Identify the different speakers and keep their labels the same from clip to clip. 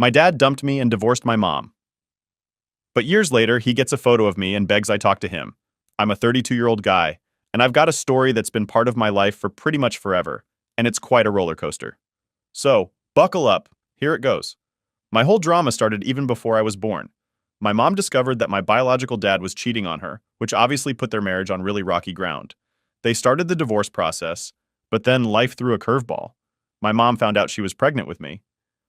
Speaker 1: My dad dumped me and divorced my mom. But years later, he gets a photo of me and begs I talk to him. I'm a 32-year-old guy, and I've got a story that's been part of my life for pretty much forever, and it's quite a roller coaster. So, buckle up. Here it goes. My whole drama started even before I was born. My mom discovered that my biological dad was cheating on her, which obviously put their marriage on really rocky ground. They started the divorce process, but then life threw a curveball. My mom found out she was pregnant with me.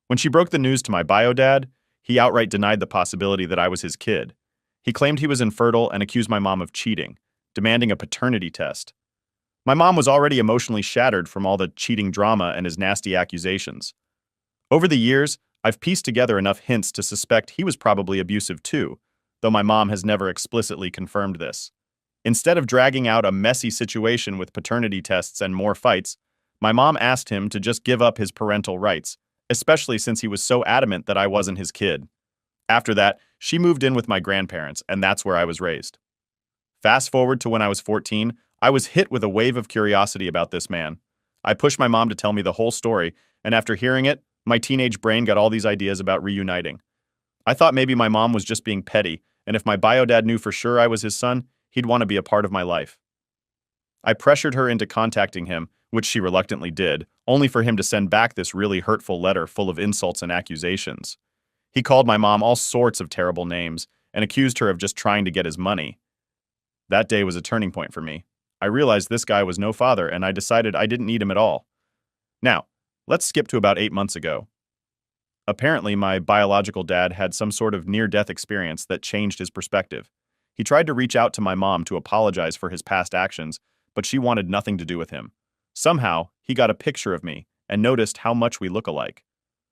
Speaker 1: When she broke the news to my bio dad, he outright denied the possibility that I was his kid. He claimed he was infertile and accused my mom of cheating, demanding a paternity test. My mom was already emotionally shattered from all the cheating drama and his nasty accusations. Over the years, I've pieced together enough hints to suspect he was probably abusive too, though my mom has never explicitly confirmed this. Instead of dragging out a messy situation with paternity tests and more fights, my mom asked him to just give up his parental rights, especially since he was so adamant that I wasn't his kid. After that, she moved in with my grandparents, and that's where I was raised. Fast forward to when I was 14, I was hit with a wave of curiosity about this man. I pushed my mom to tell me the whole story, and after hearing it, my teenage brain got all these ideas about reuniting. I thought maybe my mom was just being petty, and if my bio dad knew for sure I was his son, he'd want to be a part of my life. I pressured her into contacting him, which she reluctantly did, only for him to send back this really hurtful letter full of insults and accusations. He called my mom all sorts of terrible names and accused her of just trying to get his money. That day was a turning point for me. I realized this guy was no father, and I decided I didn't need him at all. Now, let's skip to about 8 months ago. Apparently, my biological dad had some sort of near-death experience that changed his perspective. He tried to reach out to my mom to apologize for his past actions, but she wanted nothing to do with him. Somehow, he got a picture of me and noticed how much we look alike.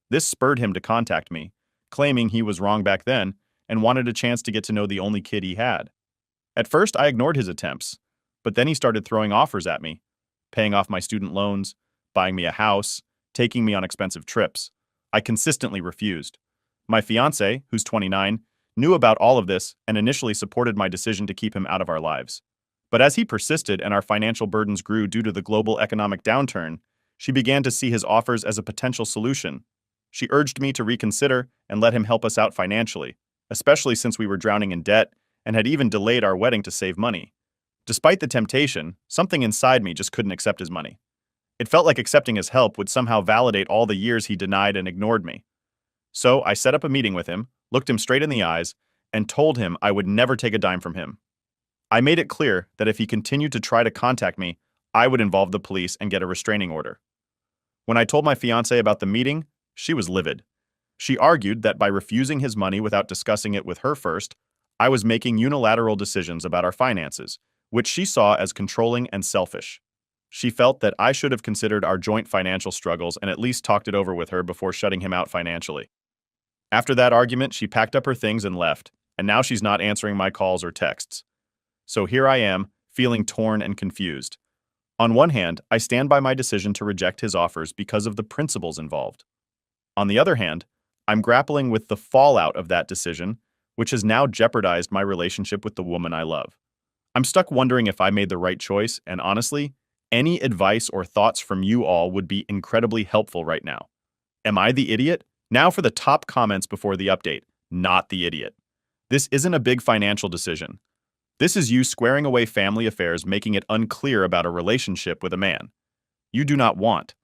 Speaker 1: This spurred him to contact me, claiming he was wrong back then and wanted a chance to get to know the only kid he had. At first, I ignored his attempts, but then he started throwing offers at me, paying off my student loans, buying me a house, taking me on expensive trips. I consistently refused. My fiancé, who's 29, knew about all of this and initially supported my decision to keep him out of our lives. But as he persisted and our financial burdens grew due to the global economic downturn, she began to see his offers as a potential solution. She urged me to reconsider and let him help us out financially, especially since we were drowning in debt and had even delayed our wedding to save money. Despite the temptation, something inside me just couldn't accept his money. It felt like accepting his help would somehow validate all the years he denied and ignored me. So I set up a meeting with him, looked him straight in the eyes, and told him I would never take a dime from him. I made it clear that if he continued to try to contact me, I would involve the police and get a restraining order. When I told my fiancée about the meeting, she was livid. She argued that by refusing his money without discussing it with her first, I was making unilateral decisions about our finances, which she saw as controlling and selfish. She felt that I should have considered our joint financial struggles and at least talked it over with her before shutting him out financially. After that argument, she packed up her things and left, and now she's not answering my calls or texts. So here I am, feeling torn and confused. On one hand, I stand by my decision to reject his offers because of the principles involved. On the other hand, I'm grappling with the fallout of that decision, which has now jeopardized my relationship with the woman I love. I'm stuck wondering if I made the right choice, and honestly, any advice or thoughts from you all would be incredibly helpful right now. Am I the idiot? Now for the top comments before the update. Not the idiot. This isn't a big financial decision. This is you squaring away family affairs, making it unclear about a relationship with a man you do not want.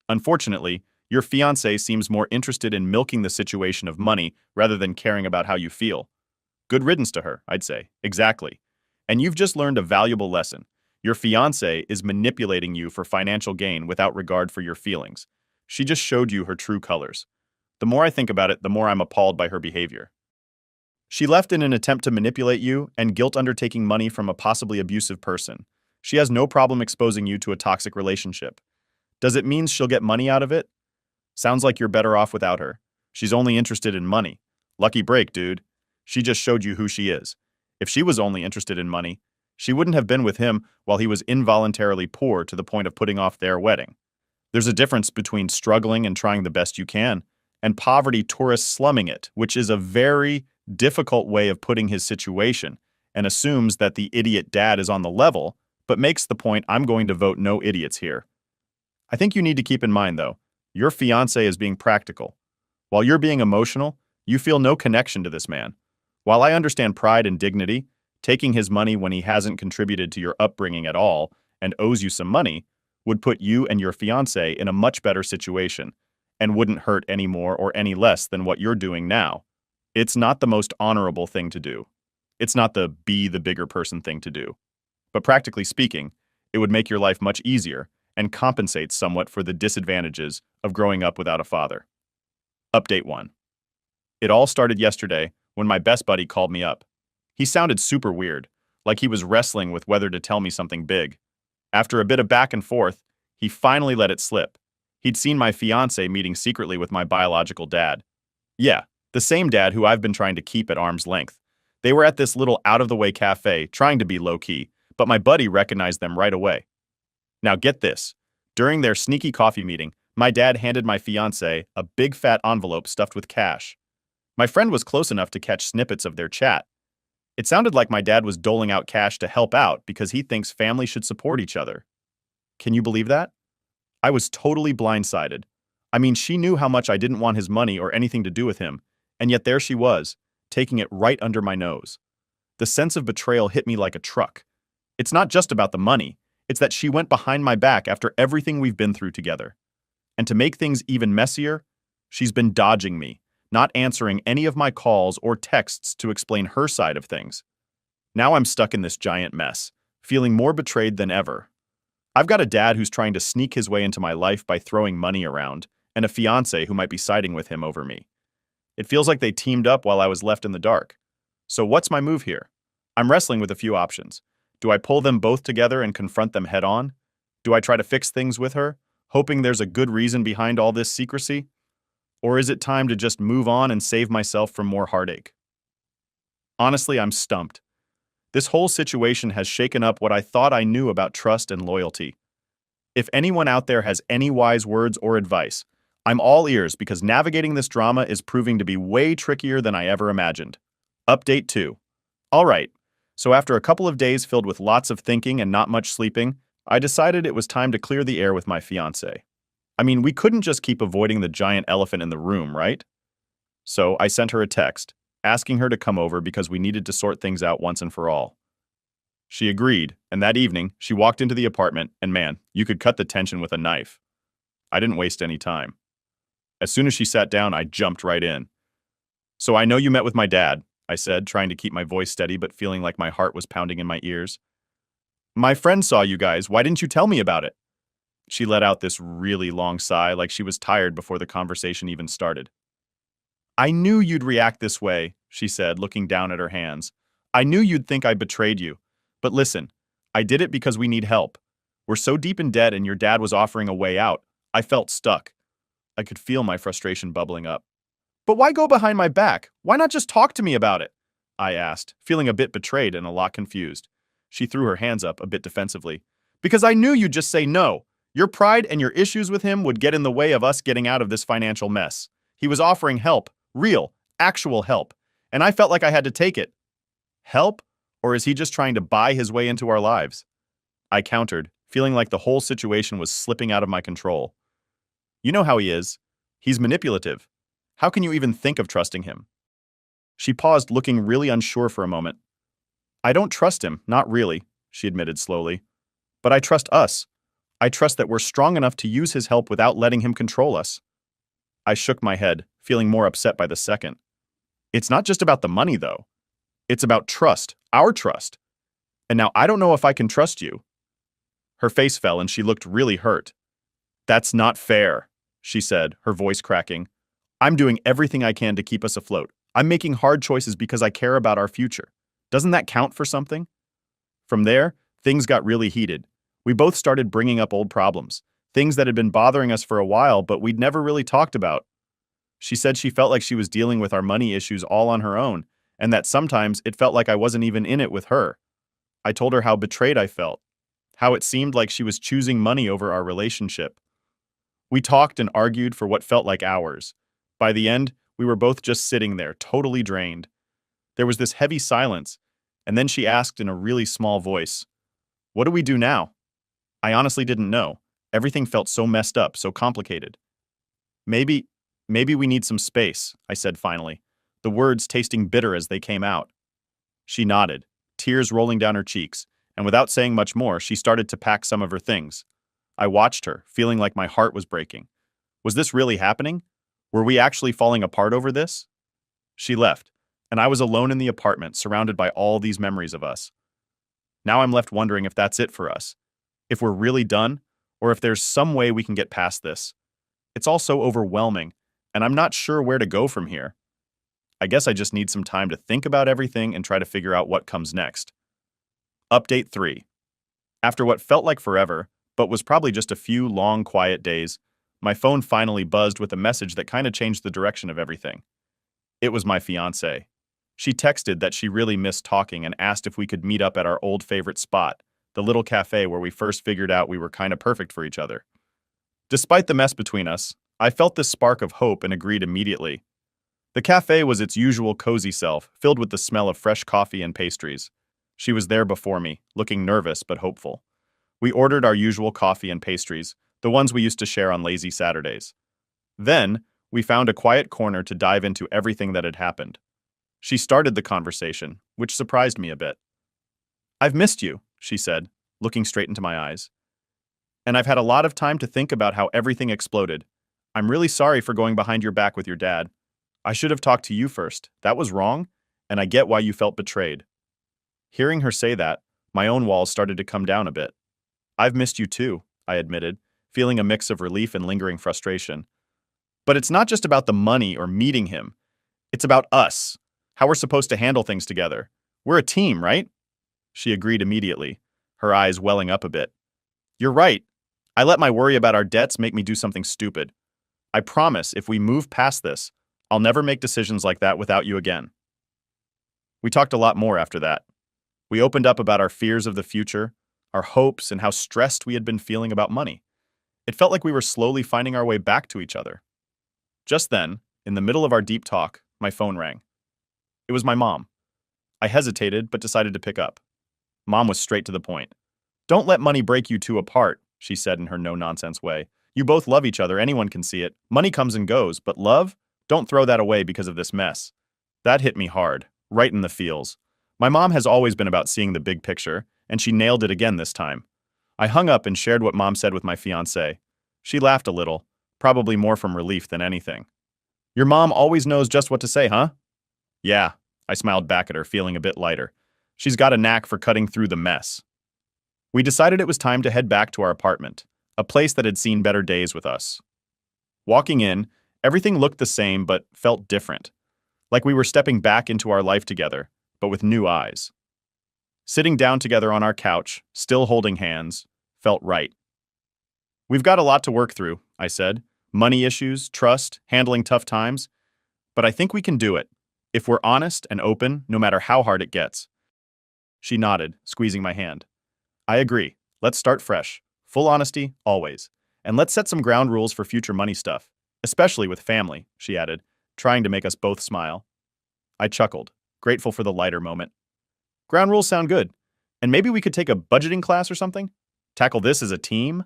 Speaker 1: Unfortunately, your fiancé seems more interested in milking the situation of money rather than caring about how you feel. Good riddance to her, I'd say. Exactly. And you've just learned a valuable lesson. Your fiancé is manipulating you for financial gain without regard for your feelings. She just showed you her true colors. The more I think about it, the more I'm appalled by her behavior. She left in an attempt to manipulate you and guilt undertaking money from a possibly abusive person. She has no problem exposing you to a toxic relationship. Does it mean she'll get money out of it? Sounds like you're better off without her. She's only interested in money. Lucky break, dude. She just showed you who she is. If she was only interested in money, she wouldn't have been with him while he was involuntarily poor to the point of putting off their wedding. There's a difference between struggling and trying the best you can, and poverty tourist slumming it, which is a very difficult way of putting his situation, and assumes that the idiot dad is on the level, but makes the point I'm going to vote no idiots here. I think you need to keep in mind, though, your fiancé is being practical. While you're being emotional, you feel no connection to this man. While I understand pride and dignity, taking his money when he hasn't contributed to your upbringing at all and owes you some money would put you and your fiance in a much better situation and wouldn't hurt any more or any less than what you're doing now. It's not the most honorable thing to do. It's not the be the bigger person thing to do. But practically speaking, it would make your life much easier and compensate somewhat for the disadvantages of growing up without a father. Update 1. It all started yesterday when my best buddy called me up. He sounded super weird, like he was wrestling with whether to tell me something big. After a bit of back and forth, he finally let it slip. He'd seen my fiance meeting secretly with my biological dad. Yeah, the same dad who I've been trying to keep at arm's length. They were at this little out-of-the-way cafe, trying to be low-key, but my buddy recognized them right away. Now get this. During their sneaky coffee meeting, my dad handed my fiance a big fat envelope stuffed with cash. My friend was close enough to catch snippets of their chat. It sounded like my dad was doling out cash to help out because he thinks families should support each other. Can you believe that? I was totally blindsided. I mean, she knew how much I didn't want his money or anything to do with him, and yet there she was, taking it right under my nose. The sense of betrayal hit me like a truck. It's not just about the money, it's that she went behind my back after everything we've been through together. And to make things even messier, she's been dodging me, not answering any of my calls or texts to explain her side of things. Now I'm stuck in this giant mess, feeling more betrayed than ever. I've got a dad who's trying to sneak his way into my life by throwing money around, and a fiance who might be siding with him over me. It feels like they teamed up while I was left in the dark. So what's my move here? I'm wrestling with a few options. Do I pull them both together and confront them head on? Do I try to fix things with her, hoping there's a good reason behind all this secrecy? Or is it time to just move on and save myself from more heartache? Honestly, I'm stumped. This whole situation has shaken up what I thought I knew about trust and loyalty. If anyone out there has any wise words or advice, I'm all ears because navigating this drama is proving to be way trickier than I ever imagined. Update 2. All right, so after a couple of days filled with lots of thinking and not much sleeping, I decided it was time to clear the air with my fiance. I mean, we couldn't just keep avoiding the giant elephant in the room, right? So I sent her a text, asking her to come over because we needed to sort things out once and for all. She agreed, and that evening, she walked into the apartment, and man, you could cut the tension with a knife. I didn't waste any time. As soon as she sat down, I jumped right in. "So I know you met with my dad," I said, trying to keep my voice steady but feeling like my heart was pounding in my ears. "My friend saw you guys. Why didn't you tell me about it?" She let out this really long sigh like she was tired before the conversation even started. "I knew you'd react this way," she said, looking down at her hands. "I knew you'd think I betrayed you. But listen, I did it because we need help. We're so deep in debt and your dad was offering a way out. I felt stuck." I could feel my frustration bubbling up. "But why go behind my back? Why not just talk to me about it?" I asked, feeling a bit betrayed and a lot confused. She threw her hands up a bit defensively. "Because I knew you'd just say no. Your pride and your issues with him would get in the way of us getting out of this financial mess. He was offering help, real, actual help, and I felt like I had to take it." "Help? Or is he just trying to buy his way into our lives?" I countered, feeling like the whole situation was slipping out of my control. "You know how he is. He's manipulative. How can you even think of trusting him?" She paused, looking really unsure for a moment. "I don't trust him, not really," she admitted slowly. "But I trust us. I trust that we're strong enough to use his help without letting him control us." I shook my head, feeling more upset by the second. "It's not just about the money, though. It's about trust, our trust. And now I don't know if I can trust you." Her face fell and she looked really hurt. "That's not fair," she said, her voice cracking. "I'm doing everything I can to keep us afloat. I'm making hard choices because I care about our future. Doesn't that count for something?" From there, things got really heated. We both started bringing up old problems, things that had been bothering us for a while but we'd never really talked about. She said she felt like she was dealing with our money issues all on her own, and that sometimes it felt like I wasn't even in it with her. I told her how betrayed I felt, how it seemed like she was choosing money over our relationship. We talked and argued for what felt like hours. By the end, we were both just sitting there, totally drained. There was this heavy silence, and then she asked in a really small voice, "What do we do now?" I honestly didn't know. Everything felt so messed up, so complicated. Maybe, Maybe we need some space, I said finally, the words tasting bitter as they came out. She nodded, tears rolling down her cheeks, and without saying much more, she started to pack some of her things. I watched her, feeling like my heart was breaking. Was this really happening? Were we actually falling apart over this? She left, and I was alone in the apartment, surrounded by all these memories of us. Now I'm left wondering if that's it for us, if we're really done, or if there's some way we can get past this. It's all so overwhelming, and I'm not sure where to go from here. I guess I just need some time to think about everything and try to figure out what comes next. Update 3. After what felt like forever, but was probably just a few long, quiet days, my phone finally buzzed with a message that kind of changed the direction of everything. It was my fiancée. She texted that she really missed talking and asked if we could meet up at our old favorite spot, the little cafe where we first figured out we were kind of perfect for each other. Despite the mess between us, I felt this spark of hope and agreed immediately. The cafe was its usual cozy self, filled with the smell of fresh coffee and pastries. She was there before me, looking nervous but hopeful. We ordered our usual coffee and pastries, the ones we used to share on lazy Saturdays. Then, we found a quiet corner to dive into everything that had happened. She started the conversation, which surprised me a bit. "I've missed you," she said, looking straight into my eyes. "And I've had a lot of time to think about how everything exploded. I'm really sorry for going behind your back with your dad. I should have talked to you first. That was wrong, and I get why you felt betrayed." Hearing her say that, my own walls started to come down a bit. "I've missed you too," I admitted, feeling a mix of relief and lingering frustration. "But it's not just about the money or meeting him. It's about us, how we're supposed to handle things together. We're a team, right?" She agreed immediately, her eyes welling up a bit. "You're right. I let my worry about our debts make me do something stupid. I promise if we move past this, I'll never make decisions like that without you again." We talked a lot more after that. We opened up about our fears of the future, our hopes, and how stressed we had been feeling about money. It felt like we were slowly finding our way back to each other. Just then, in the middle of our deep talk, my phone rang. It was my mom. I hesitated, but decided to pick up. Mom was straight to the point. "Don't let money break you two apart," she said in her no-nonsense way. "You both love each other, anyone can see it. Money comes and goes, but love? Don't throw that away because of this mess." That hit me hard, right in the feels. My mom has always been about seeing the big picture, and she nailed it again this time. I hung up and shared what Mom said with my fiancée. She laughed a little, probably more from relief than anything. "Your mom always knows just what to say, huh?" "Yeah," I smiled back at her, feeling a bit lighter. "She's got a knack for cutting through the mess." We decided it was time to head back to our apartment, a place that had seen better days with us. Walking in, everything looked the same but felt different, like we were stepping back into our life together, but with new eyes. Sitting down together on our couch, still holding hands, felt right. "We've got a lot to work through," I said. "Money issues, trust, handling tough times. But I think we can do it, if we're honest and open, no matter how hard it gets." She nodded, squeezing my hand. "I agree. Let's start fresh. Full honesty, always. And let's set some ground rules for future money stuff, especially with family," she added, trying to make us both smile. I chuckled, grateful for the lighter moment. "Ground rules sound good. And maybe we could take a budgeting class or something? Tackle this as a team?"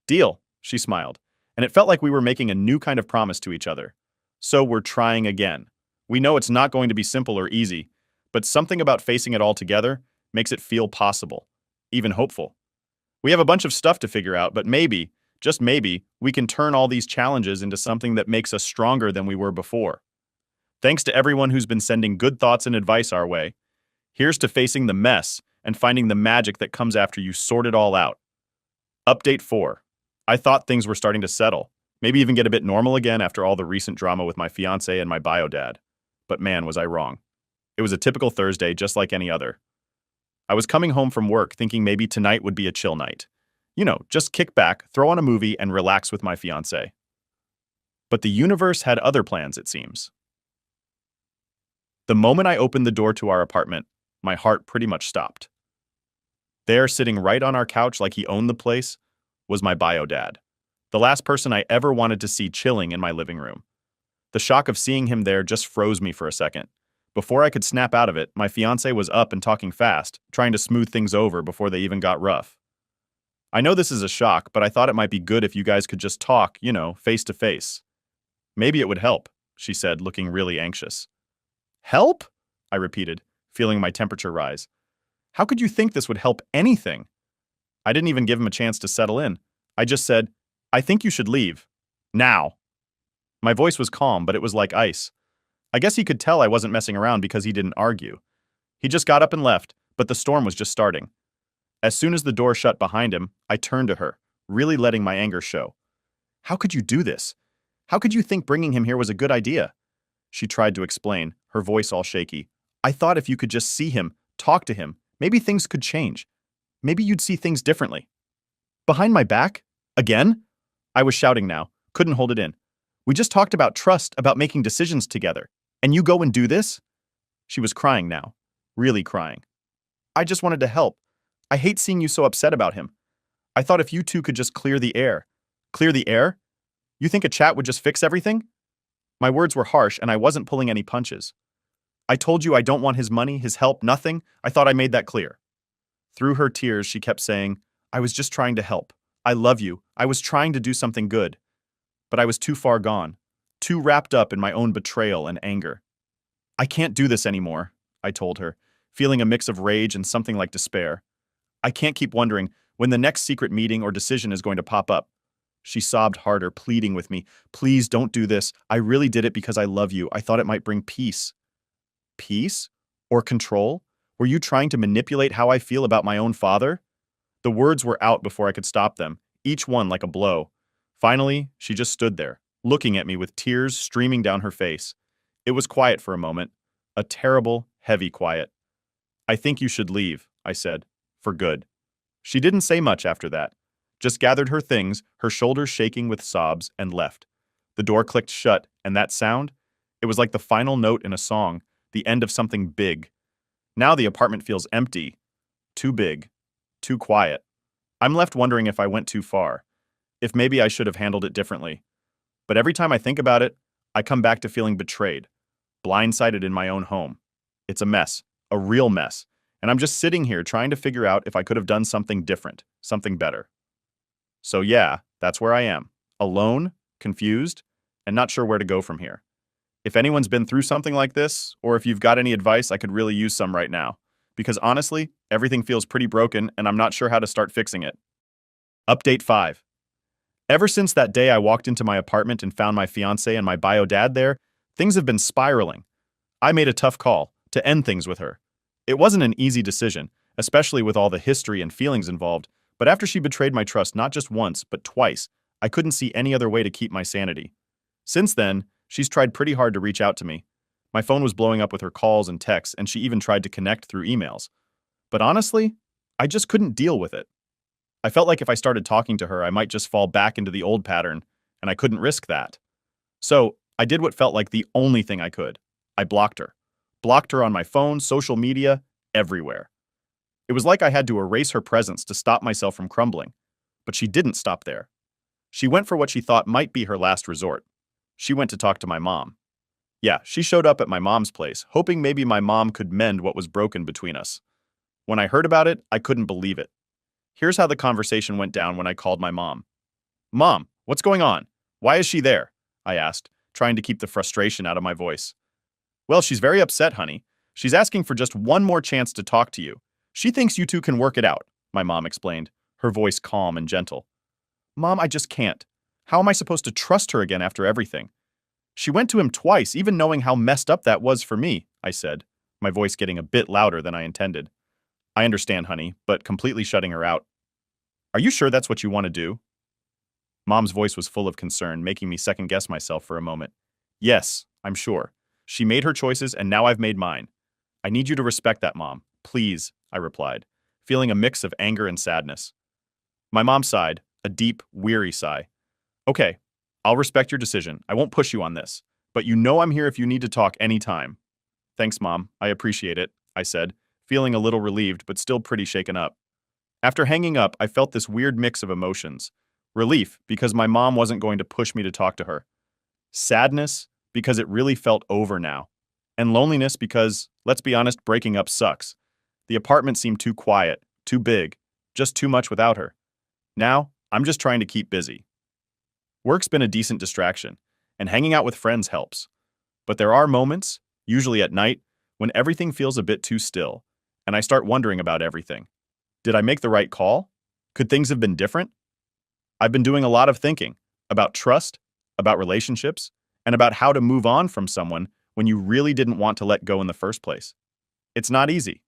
Speaker 1: "Deal," she smiled, and it felt like we were making a new kind of promise to each other. So we're trying again. We know it's not going to be simple or easy, but something about facing it all together makes it feel possible, even hopeful. We have a bunch of stuff to figure out, but maybe, just maybe, we can turn all these challenges into something that makes us stronger than we were before. Thanks to everyone who's been sending good thoughts and advice our way. Here's to facing the mess and finding the magic that comes after you sort it all out. Update 4. I thought things were starting to settle, maybe even get a bit normal again after all the recent drama with my fiancé and my bio dad. But man, was I wrong. It was a typical Thursday, just like any other. I was coming home from work thinking maybe tonight would be a chill night. Just kick back, throw on a movie, and relax with my fiancé. But the universe had other plans, it seems. The moment I opened the door to our apartment, my heart pretty much stopped. There, sitting right on our couch like he owned the place, was my bio dad, the last person I ever wanted to see chilling in my living room. The shock of seeing him there just froze me for a second. Before I could snap out of it, my fiancé was up and talking fast, trying to smooth things over before they even got rough. "I know this is a shock, but I thought it might be good if you guys could just talk, face to face." Maybe it would help, she said, looking really anxious. Help? I repeated, feeling my temperature rise. How could you think this would help anything? I didn't even give him a chance to settle in. I just said, I think you should leave. Now. My voice was calm, but it was like ice. I guess he could tell I wasn't messing around because he didn't argue. He just got up and left, but the storm was just starting. As soon as the door shut behind him, I turned to her, really letting my anger show. How could you do this? How could you think bringing him here was a good idea? She tried to explain, her voice all shaky. I thought if you could just see him, talk to him, maybe things could change. Maybe you'd see things differently. Behind my back? Again? I was shouting now, couldn't hold it in. We just talked about trust, about making decisions together. And you go and do this? She was crying now, really crying. I just wanted to help. I hate seeing you so upset about him. I thought if you two could just clear the air. Clear the air? You think a chat would just fix everything? My words were harsh and I wasn't pulling any punches. I told you I don't want his money, his help, nothing. I thought I made that clear. Through her tears, she kept saying, I was just trying to help. I love you. I was trying to do something good. But I was too far gone, too wrapped up in my own betrayal and anger. I can't do this anymore, I told her, feeling a mix of rage and something like despair. I can't keep wondering when the next secret meeting or decision is going to pop up. She sobbed harder, pleading with me, please don't do this. I really did it because I love you. I thought it might bring peace. Peace? Or control? Were you trying to manipulate how I feel about my own father? The words were out before I could stop them, each one like a blow. Finally, she just stood there, looking at me with tears streaming down her face. It was quiet for a moment, a terrible, heavy quiet. I think you should leave, I said, for good. She didn't say much after that, just gathered her things, her shoulders shaking with sobs, and left. The door clicked shut, and that sound? It was like the final note in a song, the end of something big. Now the apartment feels empty, too big, too quiet. I'm left wondering if I went too far, if maybe I should have handled it differently. But every time I think about it, I come back to feeling betrayed, blindsided in my own home. It's a mess, a real mess, and I'm just sitting here trying to figure out if I could have done something different, something better. So yeah, that's where I am, alone, confused, and not sure where to go from here. If anyone's been through something like this, or if you've got any advice, I could really use some right now. Because honestly, everything feels pretty broken and I'm not sure how to start fixing it. Update 5. Ever since that day I walked into my apartment and found my fiancé and my bio dad there, things have been spiraling. I made a tough call to end things with her. It wasn't an easy decision, especially with all the history and feelings involved, but after she betrayed my trust not just once, but twice, I couldn't see any other way to keep my sanity. Since then, she's tried pretty hard to reach out to me. My phone was blowing up with her calls and texts, and she even tried to connect through emails. But honestly, I just couldn't deal with it. I felt like if I started talking to her, I might just fall back into the old pattern, and I couldn't risk that. So, I did what felt like the only thing I could. I blocked her. Blocked her on my phone, social media, everywhere. It was like I had to erase her presence to stop myself from crumbling. But she didn't stop there. She went for what she thought might be her last resort. She went to talk to my mom. Yeah, she showed up at my mom's place, hoping maybe my mom could mend what was broken between us. When I heard about it, I couldn't believe it. Here's how the conversation went down when I called my mom. Mom, what's going on? Why is she there? I asked, trying to keep the frustration out of my voice. Well, she's very upset, honey. She's asking for just one more chance to talk to you. She thinks you two can work it out, my mom explained, her voice calm and gentle. Mom, I just can't. How am I supposed to trust her again after everything? She went to him twice, even knowing how messed up that was for me, I said, my voice getting a bit louder than I intended. I understand, honey, but completely shutting her out. Are you sure that's what you want to do? Mom's voice was full of concern, making me second-guess myself for a moment. Yes, I'm sure. She made her choices, and now I've made mine. I need you to respect that, Mom. Please, I replied, feeling a mix of anger and sadness. My mom sighed, a deep, weary sigh. Okay, I'll respect your decision. I won't push you on this, but you know I'm here if you need to talk anytime. Thanks, Mom. I appreciate it, I said, feeling a little relieved but still pretty shaken up. After hanging up, I felt this weird mix of emotions. Relief, because my mom wasn't going to push me to talk to her. Sadness, because it really felt over now. And loneliness because, let's be honest, breaking up sucks. The apartment seemed too quiet, too big, just too much without her. Now, I'm just trying to keep busy. Work's been a decent distraction. and hanging out with friends helps. But there are moments, usually at night, when everything feels a bit too still, and I start wondering about everything. Did I make the right call? Could things have been different? I've been doing a lot of thinking about trust, about relationships, and about how to move on from someone when you really didn't want to let go in the first place. It's not easy.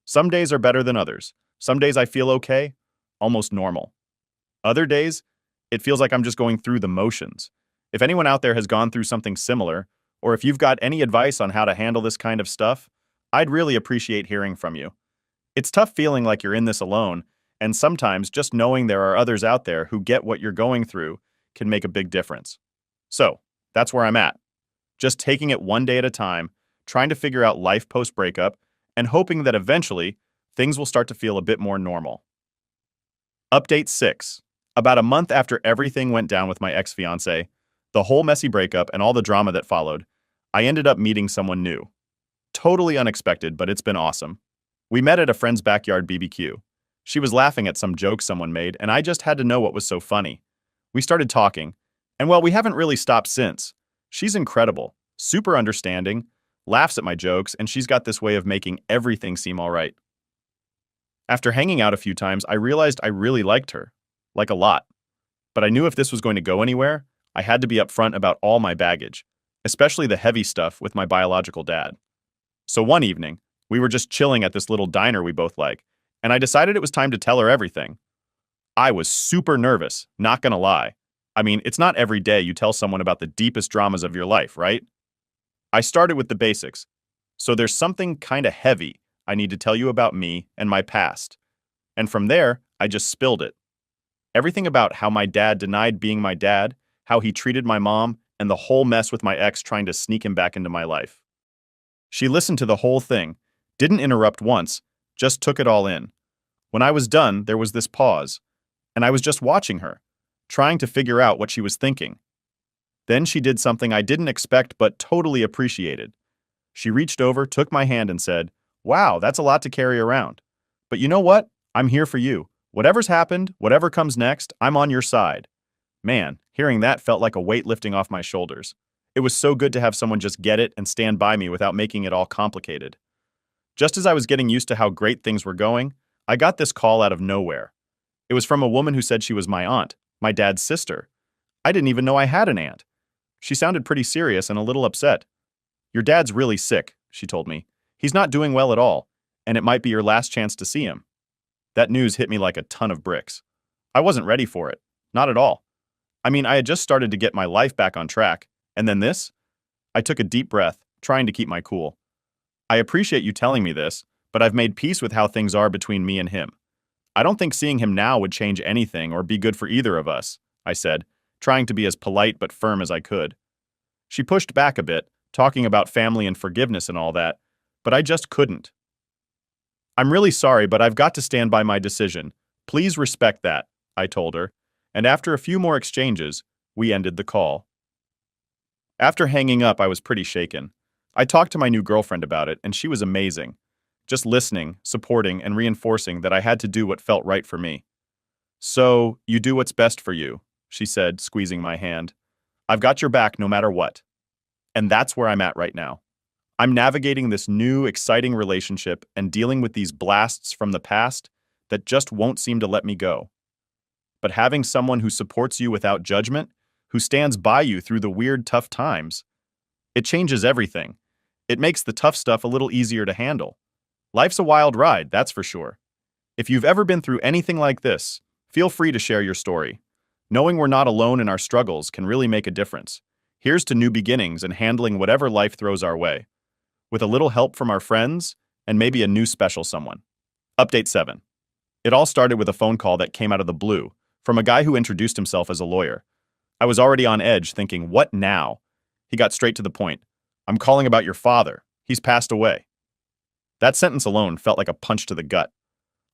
Speaker 1: Some days are better than others. Some days I feel okay, almost normal. Other days, it feels like I'm just going through the motions. If anyone out there has gone through something similar, or if you've got any advice on how to handle this kind of stuff, I'd really appreciate hearing from you. It's tough feeling like you're in this alone, and sometimes just knowing there are others out there who get what you're going through can make a big difference. So, that's where I'm at. Just taking it one day at a time, trying to figure out life post-breakup, and hoping that eventually, things will start to feel a bit more normal. Update 6. About a month after everything went down with my ex-fiancé, the whole messy breakup and all the drama that followed, I ended up meeting someone new. Totally unexpected, but it's been awesome. We met at a friend's backyard BBQ. She was laughing at some joke someone made, and I just had to know what was so funny. We started talking, and well, we haven't really stopped since. She's incredible, super understanding, laughs at my jokes, and she's got this way of making everything seem all right. After hanging out a few times, I realized I really liked her, like a lot. But I knew if this was going to go anywhere, I had to be upfront about all my baggage, especially the heavy stuff with my biological dad. So one evening, we were just chilling at this little diner we both like, and I decided it was time to tell her everything. I was super nervous, not gonna lie. I mean, it's not every day you tell someone about the deepest dramas of your life, right? I started with the basics. So there's something kinda heavy I need to tell you about me and my past. And from there, I just spilled it. Everything about how my dad denied being my dad, how he treated my mom, and the whole mess with my ex trying to sneak him back into my life. She listened to the whole thing, didn't interrupt once, just took it all in. When I was done, there was this pause, and I was just watching her, trying to figure out what she was thinking. Then she did something I didn't expect but totally appreciated. She reached over, took my hand, and said, "Wow, that's a lot to carry around. But you know what? I'm here for you. Whatever's happened, whatever comes next, I'm on your side." Man, hearing that felt like a weight lifting off my shoulders. It was so good to have someone just get it and stand by me without making it all complicated. Just as I was getting used to how great things were going, I got this call out of nowhere. It was from a woman who said she was my aunt, my dad's sister. I didn't even know I had an aunt. She sounded pretty serious and a little upset. "Your dad's really sick," she told me. "He's not doing well at all, and it might be your last chance to see him." That news hit me like a ton of bricks. I wasn't ready for it. Not at all. I mean, I had just started to get my life back on track, and then this? I took a deep breath, trying to keep my cool. "I appreciate you telling me this, but I've made peace with how things are between me and him. I don't think seeing him now would change anything or be good for either of us," I said, trying to be as polite but firm as I could. She pushed back a bit, talking about family and forgiveness and all that, but I just couldn't. "I'm really sorry, but I've got to stand by my decision. Please respect that," I told her, and after a few more exchanges, we ended the call. After hanging up, I was pretty shaken. I talked to my new girlfriend about it, and she was amazing. Just listening, supporting, and reinforcing that I had to do what felt right for me. "So, you do what's best for you," she said, squeezing my hand. "I've got your back no matter what." And that's where I'm at right now. I'm navigating this new, exciting relationship and dealing with these blasts from the past that just won't seem to let me go. But having someone who supports you without judgment, who stands by you through the weird, tough times, it changes everything. It makes the tough stuff a little easier to handle. Life's a wild ride, that's for sure. If you've ever been through anything like this, feel free to share your story. Knowing we're not alone in our struggles can really make a difference. Here's to new beginnings and handling whatever life throws our way, with a little help from our friends and maybe a new special someone. Update 7. It all started with a phone call that came out of the blue, from a guy who introduced himself as a lawyer. I was already on edge, thinking, what now? He got straight to the point. "I'm calling about your father. He's passed away." That sentence alone felt like a punch to the gut.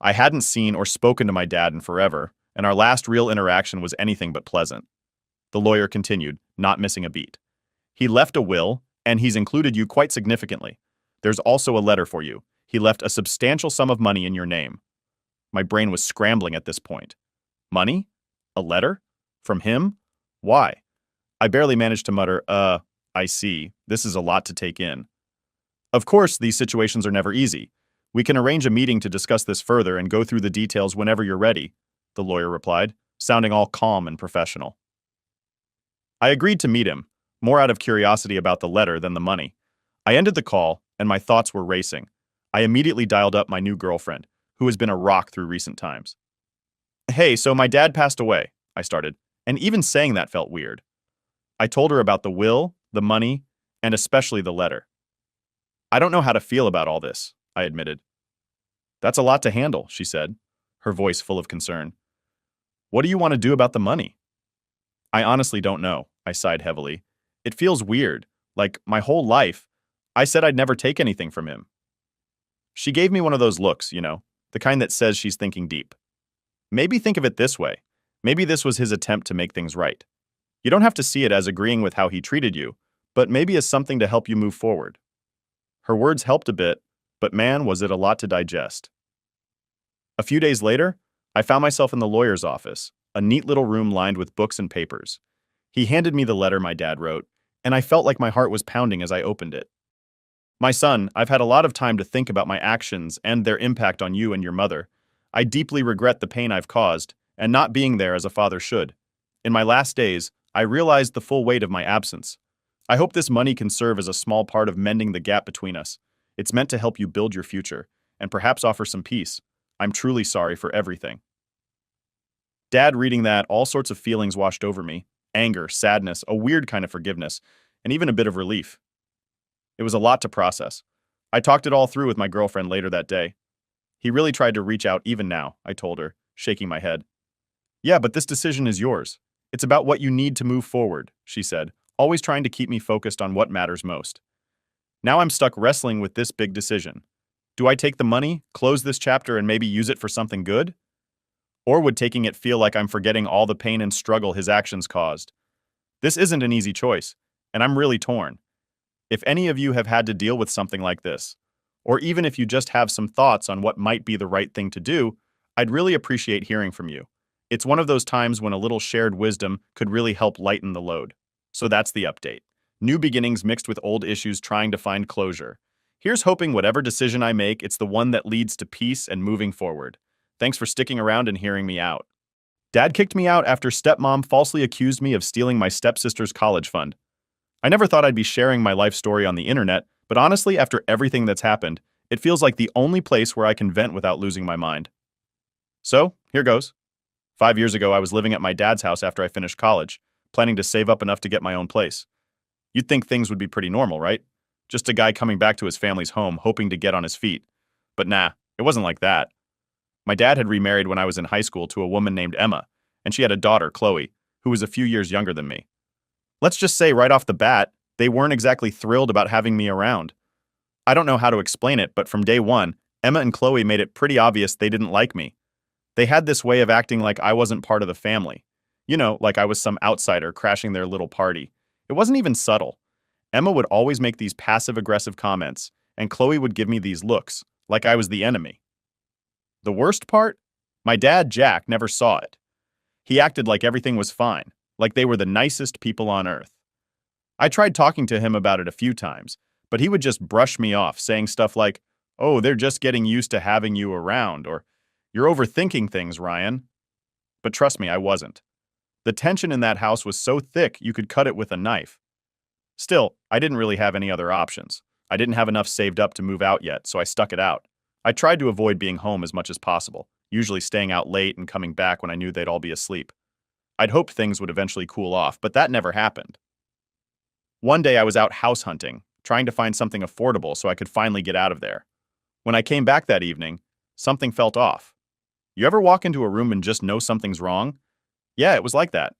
Speaker 1: I hadn't seen or spoken to my dad in forever, and our last real interaction was anything but pleasant. The lawyer continued, not missing a beat. "He left a will, and he's included you quite significantly. There's also a letter for you. He left a substantial sum of money in your name." My brain was scrambling at this point. Money? A letter? From him? Why? I barely managed to mutter, I see. This is a lot to take in. Of course, these situations are never easy. We can arrange a meeting to discuss this further and go through the details whenever you're ready, the lawyer replied, sounding all calm and professional. I agreed to meet him, more out of curiosity about the letter than the money. I ended the call, and my thoughts were racing. I immediately dialed up my new girlfriend, who has been a rock through recent times. Hey, so my dad passed away, I started, and even saying that felt weird. I told her about the will, the money, and especially the letter. I don't know how to feel about all this, I admitted. That's a lot to handle, she said, her voice full of concern. What do you want to do about the money? I honestly don't know, I sighed heavily. It feels weird, like my whole life, I said I'd never take anything from him. She gave me one of those looks, the kind that says she's thinking deep. Maybe think of it this way. Maybe this was his attempt to make things right. You don't have to see it as agreeing with how he treated you, but maybe as something to help you move forward. Her words helped a bit, but man, was it a lot to digest. A few days later, I found myself in the lawyer's office, a neat little room lined with books and papers. He handed me the letter my dad wrote, and I felt like my heart was pounding as I opened it. My son, I've had a lot of time to think about my actions and their impact on you and your mother. I deeply regret the pain I've caused, and not being there as a father should. In my last days, I realized the full weight of my absence. I hope this money can serve as a small part of mending the gap between us. It's meant to help you build your future, and perhaps offer some peace. I'm truly sorry for everything. Dad, reading that, all sorts of feelings washed over me. Anger, sadness, a weird kind of forgiveness, and even a bit of relief. It was a lot to process. I talked it all through with my girlfriend later that day. He really tried to reach out even now, I told her, shaking my head. Yeah, but this decision is yours. It's about what you need to move forward, she said, always trying to keep me focused on what matters most. Now I'm stuck wrestling with this big decision. Do I take the money, close this chapter, and maybe use it for something good? Or would taking it feel like I'm forgetting all the pain and struggle his actions caused? This isn't an easy choice, and I'm really torn. If any of you have had to deal with something like this, or even if you just have some thoughts on what might be the right thing to do, I'd really appreciate hearing from you. It's one of those times when a little shared wisdom could really help lighten the load. So that's the update. New beginnings mixed with old issues trying to find closure. Here's hoping whatever decision I make, it's the one that leads to peace and moving forward. Thanks for sticking around and hearing me out. Dad kicked me out after stepmom falsely accused me of stealing my stepsister's college fund. I never thought I'd be sharing my life story on the internet, but honestly, after everything that's happened, it feels like the only place where I can vent without losing my mind. So, here goes. 5 years ago, I was living at my dad's house after I finished college, planning to save up enough to get my own place. You'd think things would be pretty normal, right? Just a guy coming back to his family's home, hoping to get on his feet. But nah, it wasn't like that. My dad had remarried when I was in high school to a woman named Emma, and she had a daughter, Chloe, who was a few years younger than me. Let's just say right off the bat, they weren't exactly thrilled about having me around. I don't know how to explain it, but from day one, Emma and Chloe made it pretty obvious they didn't like me. They had this way of acting like I wasn't part of the family. Like I was some outsider crashing their little party. It wasn't even subtle. Emma would always make these passive-aggressive comments, and Chloe would give me these looks, like I was the enemy. The worst part? My dad, Jack, never saw it. He acted like everything was fine, like they were the nicest people on earth. I tried talking to him about it a few times, but he would just brush me off, saying stuff like, "Oh, they're just getting used to having you around," or "You're overthinking things, Ryan." But trust me, I wasn't. The tension in that house was so thick you could cut it with a knife. Still, I didn't really have any other options. I didn't have enough saved up to move out yet, so I stuck it out. I tried to avoid being home as much as possible, usually staying out late and coming back when I knew they'd all be asleep. I'd hoped things would eventually cool off, but that never happened. One day I was out house hunting, trying to find something affordable so I could finally get out of there. When I came back that evening, something felt off. You ever walk into a room and just know something's wrong? Yeah, it was like that.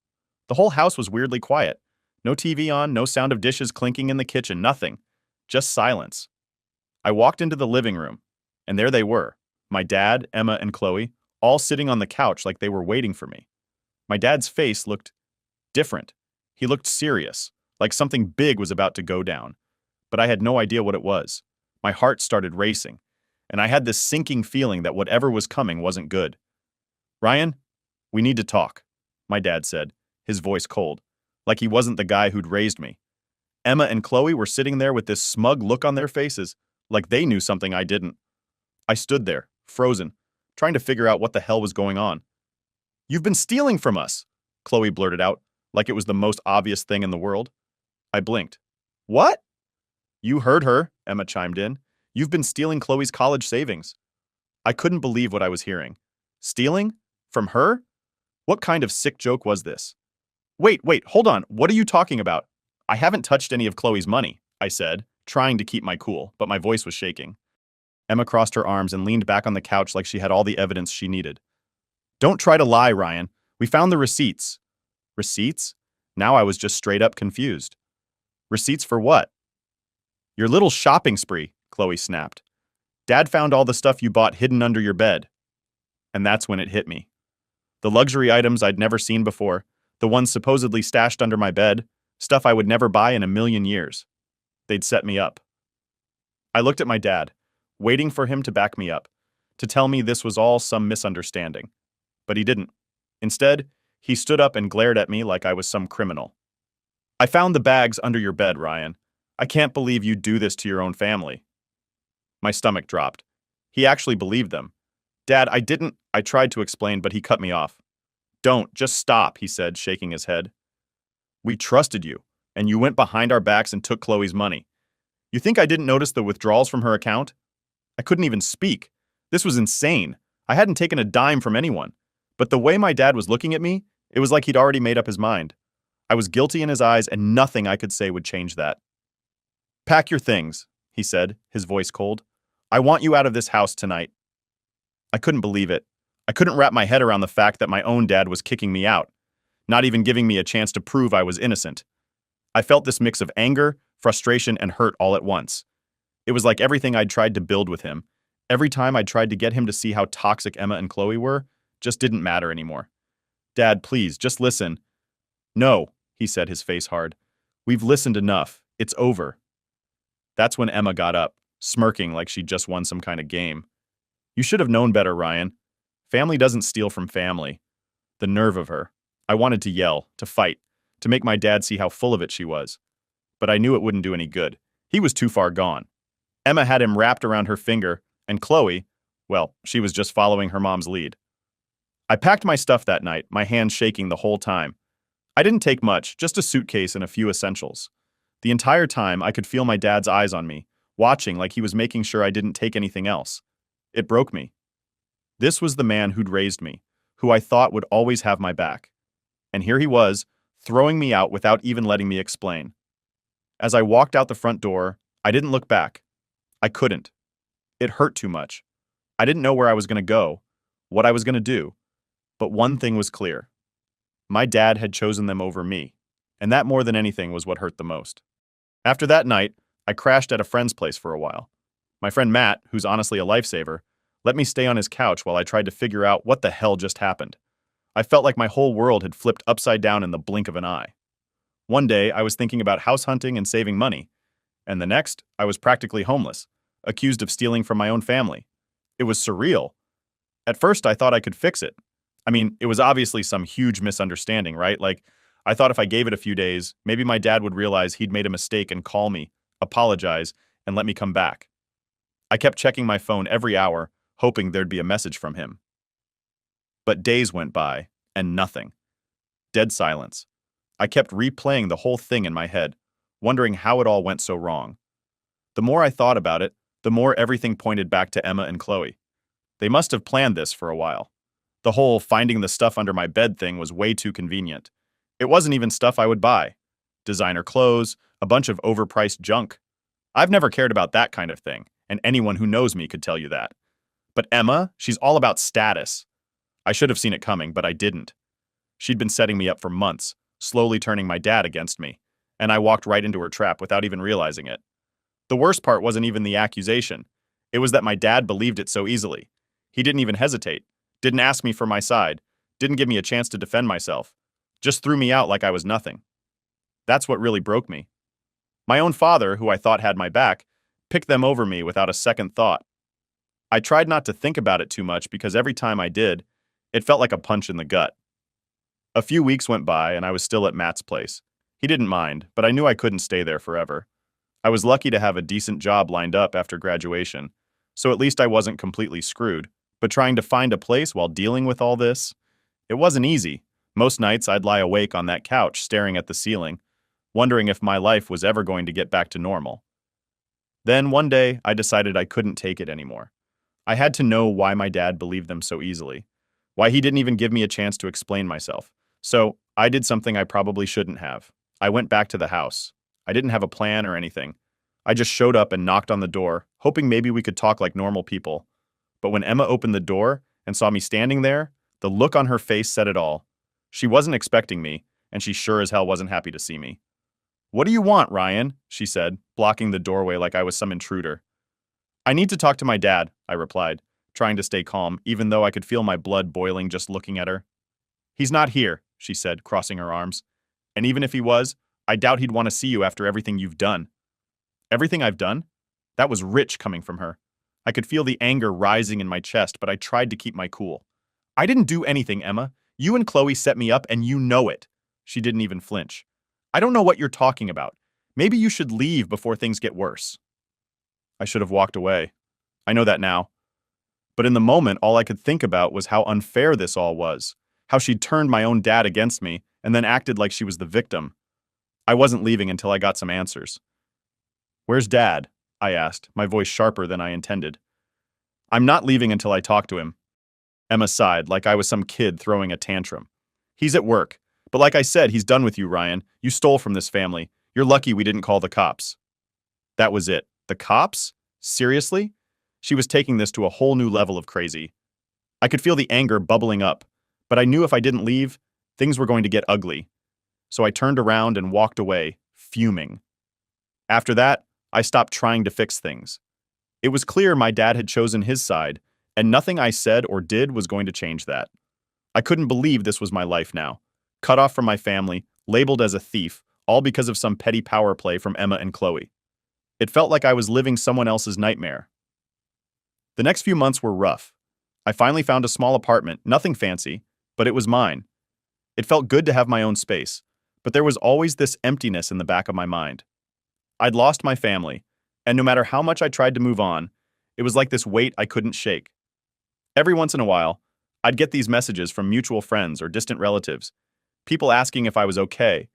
Speaker 1: The whole house was weirdly quiet. No TV on, no sound of dishes clinking in the kitchen, nothing. Just silence. I walked into the living room, and there they were, my dad, Emma, and Chloe, all sitting on the couch like they were waiting for me. My dad's face looked different. He looked serious, like something big was about to go down. But I had no idea what it was. My heart started racing, and I had this sinking feeling that whatever was coming wasn't good. "Ryan, we need to talk," my dad said, his voice cold. like he wasn't the guy who'd raised me. Emma and Chloe were sitting there with this smug look on their faces, like they knew something I didn't. I stood there, frozen, trying to figure out what the hell was going on. "You've been stealing from us," Chloe blurted out, like it was the most obvious thing in the world. I blinked. "What?" "You heard her," Emma chimed in. "You've been stealing Chloe's college savings." I couldn't believe what I was hearing. Stealing? From her? What kind of sick joke was this? Wait, hold on. What are you talking about? "I haven't touched any of Chloe's money," I said, trying to keep my cool, but my voice was shaking. Emma crossed her arms and leaned back on the couch like she had all the evidence she needed. "Don't try to lie, Ryan. We found the receipts." Receipts? Now I was just straight up confused. Receipts for what? "Your little shopping spree," Chloe snapped. "Dad found all the stuff you bought hidden under your bed." And that's when it hit me. The luxury items I'd never seen before, the ones supposedly stashed under my bed, stuff I would never buy in a million years. They'd set me up. I looked at my dad, waiting for him to back me up, to tell me this was all some misunderstanding. But he didn't. Instead, he stood up and glared at me like I was some criminal. "I found the bags under your bed, Ryan. I can't believe you'd do this to your own family." My stomach dropped. He actually believed them. "Dad, I didn't," I tried to explain, but he cut me off. Just stop," he said, shaking his head. "We trusted you, and you went behind our backs and took Chloe's money. You think I didn't notice the withdrawals from her account?" I couldn't even speak. This was insane. I hadn't taken a dime from anyone. But the way my dad was looking at me, it was like he'd already made up his mind. I was guilty in his eyes, and nothing I could say would change that. "Pack your things," he said, his voice cold. "I want you out of this house tonight." I couldn't believe it. I couldn't wrap my head around the fact that my own dad was kicking me out, not even giving me a chance to prove I was innocent. I felt this mix of anger, frustration, and hurt all at once. It was like everything I'd tried to build with him, every time I'd tried to get him to see how toxic Emma and Chloe were, just didn't matter anymore. "Dad, please, just listen." "No," he said, his face hard. "We've listened enough. It's over." That's when Emma got up, smirking like she'd just won some kind of game. "You should have known better, Ryan. Family doesn't steal from family." The nerve of her. I wanted to yell, to fight, to make my dad see how full of it she was. But I knew it wouldn't do any good. He was too far gone. Emma had him wrapped around her finger, and Chloe, well, she was just following her mom's lead. I packed my stuff that night, my hands shaking the whole time. I didn't take much, just a suitcase and a few essentials. The entire time, I could feel my dad's eyes on me, watching like he was making sure I didn't take anything else. It broke me. This was the man who'd raised me, who I thought would always have my back. And here he was, throwing me out without even letting me explain. As I walked out the front door, I didn't look back. I couldn't. It hurt too much. I didn't know where I was going to go, what I was going to do. But one thing was clear. My dad had chosen them over me, and that more than anything was what hurt the most. After that night, I crashed at a friend's place for a while. My friend Matt, who's honestly a lifesaver, let me stay on his couch while I tried to figure out what the hell just happened. I felt like my whole world had flipped upside down in the blink of an eye. One day, I was thinking about house hunting and saving money, and the next, I was practically homeless, accused of stealing from my own family. It was surreal. At first, I thought I could fix it. I mean, it was obviously some huge misunderstanding, right? Like, I thought if I gave it a few days, maybe my dad would realize he'd made a mistake and call me, apologize, and let me come back. I kept checking my phone every hour, hoping there'd be a message from him. But days went by, and nothing. Dead silence. I kept replaying the whole thing in my head, wondering how it all went so wrong. The more I thought about it, the more everything pointed back to Emma and Chloe. They must have planned this for a while. The whole finding the stuff under my bed thing was way too convenient. It wasn't even stuff I would buy. Designer clothes, a bunch of overpriced junk. I've never cared about that kind of thing, and anyone who knows me could tell you that. But Emma, she's all about status. I should have seen it coming, but I didn't. She'd been setting me up for months, slowly turning my dad against me, and I walked right into her trap without even realizing it. The worst part wasn't even the accusation. It was that my dad believed it so easily. He didn't even hesitate, didn't ask me for my side, didn't give me a chance to defend myself, just threw me out like I was nothing. That's what really broke me. My own father, who I thought had my back, picked them over me without a second thought. I tried not to think about it too much because every time I did, it felt like a punch in the gut. A few weeks went by and I was still at Matt's place, He didn't mind, but I knew I couldn't stay there forever. I was lucky to have a decent job lined up after graduation, so at least I wasn't completely screwed. But trying to find a place while dealing with all this, it wasn't easy. Most nights I'd lie awake on that couch staring at the ceiling, wondering if my life was ever going to get back to normal. Then one day I decided I couldn't take it anymore. I had to know why my dad believed them so easily, why he didn't even give me a chance to explain myself. So I did something I probably shouldn't have. I went back to the house. I didn't have a plan or anything. I just showed up and knocked on the door, hoping maybe we could talk like normal people. But when Emma opened the door and saw me standing there, the look on her face said it all. She wasn't expecting me, and she sure as hell wasn't happy to see me. "What do you want, Ryan?" she said, blocking the doorway like I was some intruder. "I need to talk to my dad," I replied, trying to stay calm, even though I could feel my blood boiling just looking at her. "He's not here," she said, crossing her arms. "And even if he was, I doubt he'd want to see you after everything you've done." Everything I've done? That was rich coming from her. I could feel the anger rising in my chest, but I tried to keep my cool. "I didn't do anything, Emma. You and Chloe set me up, and you know it." She didn't even flinch. "I don't know what you're talking about. Maybe you should leave before things get worse." I should have walked away. I know that now. But in the moment, all I could think about was how unfair this all was, how she'd turned my own dad against me and then acted like she was the victim. I wasn't leaving until I got some answers. "Where's Dad?" I asked, my voice sharper than I intended. "I'm not leaving until I talk to him." Emma sighed, like I was some kid throwing a tantrum. "He's at work. But like I said, he's done with you, Ryan. You stole from this family. You're lucky we didn't call the cops." That was it. The cops? Seriously? She was taking this to a whole new level of crazy. I could feel the anger bubbling up, but I knew if I didn't leave, things were going to get ugly. So I turned around and walked away, fuming. After that, I stopped trying to fix things. It was clear my dad had chosen his side, and nothing I said or did was going to change that. I couldn't believe this was my life now. Cut off from my family, labeled as a thief, all because of some petty power play from Emma and Chloe. It felt like I was living someone else's nightmare. The next few months were rough. I finally found a small apartment, nothing fancy, but it was mine. It felt good to have my own space, but there was always this emptiness in the back of my mind. I'd lost my family, and no matter how much I tried to move on, it was like this weight I couldn't shake. Every once in a while, I'd get these messages from mutual friends or distant relatives, people asking if I was okay,